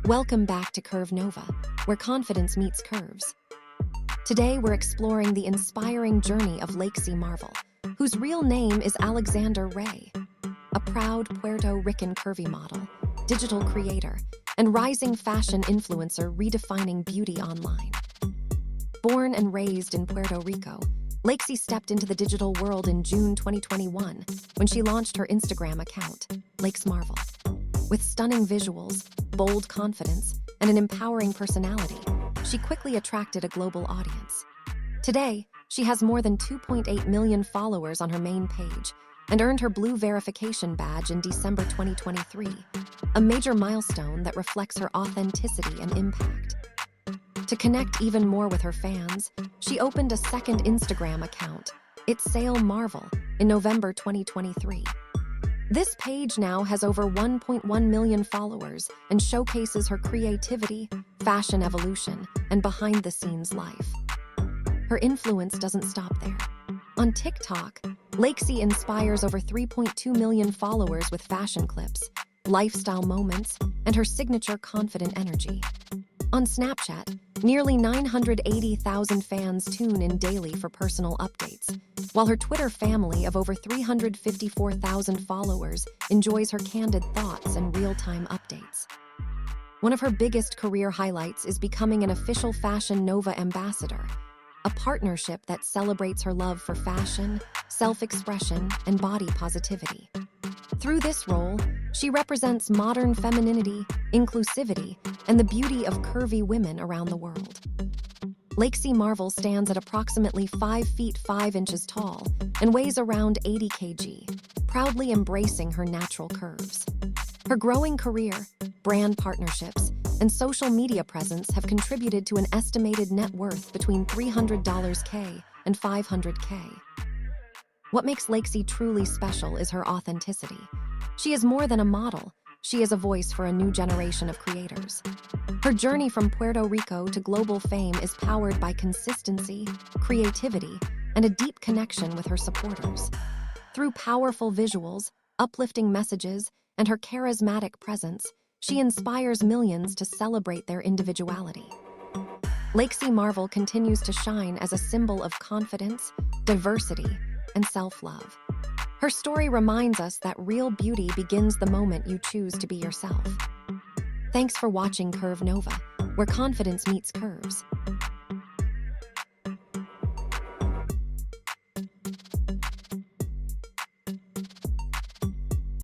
Welcome back to Curve Nova, where confidence meets curves. Today we're exploring the inspiring journey of Lakesie Marvel, whose real name is Alexander Ray, a proud Puerto Rican curvy model, digital creator, and rising fashion influencer redefining beauty online. Born and raised in Puerto Rico, Lakesie stepped into the digital world in June 2021 when she launched her Instagram account, Lakesie Marvel. With stunning visuals, bold confidence, and an empowering personality, she quickly attracted a global audience. Today, she has more than 2.8 million followers on her main page and earned her blue verification badge in December 2023, a major milestone that reflects her authenticity and impact. To connect even more with her fans, she opened a second Instagram account, It's Sale Marvel, in November 2023. This page now has over 1.1 million followers and showcases her creativity, fashion evolution, and behind-the-scenes life. Her influence doesn't stop there. On TikTok, Lakesie inspires over 3.2 million followers with fashion clips, lifestyle moments, and her signature confident energy. On Snapchat, nearly 980,000 fans tune in daily for personal updates, while her Twitter family of over 354,000 followers enjoys her candid thoughts and real-time updates. One of her biggest career highlights is becoming an official Fashion Nova ambassador, a partnership that celebrates her love for fashion, self-expression, and body positivity. Through this role, she represents modern femininity, inclusivity, and the beauty of curvy women around the world. Lakesie Marvel stands at approximately 5 feet 5 inches tall and weighs around 80 kg, proudly embracing her natural curves. Her growing career, brand partnerships, and social media presence have contributed to an estimated net worth between $300K and $500K. What makes Lakesie truly special is her authenticity. She is more than a model. She is a voice for a new generation of creators. Her journey from Puerto Rico to global fame is powered by consistency, creativity, and a deep connection with her supporters. Through powerful visuals, uplifting messages, and her charismatic presence, she inspires millions to celebrate their individuality. Lakesie Marvel continues to shine as a symbol of confidence, diversity, and self-love. Her story reminds us that real beauty begins the moment you choose to be yourself. Thanks for watching Curve Nova, where confidence meets curves.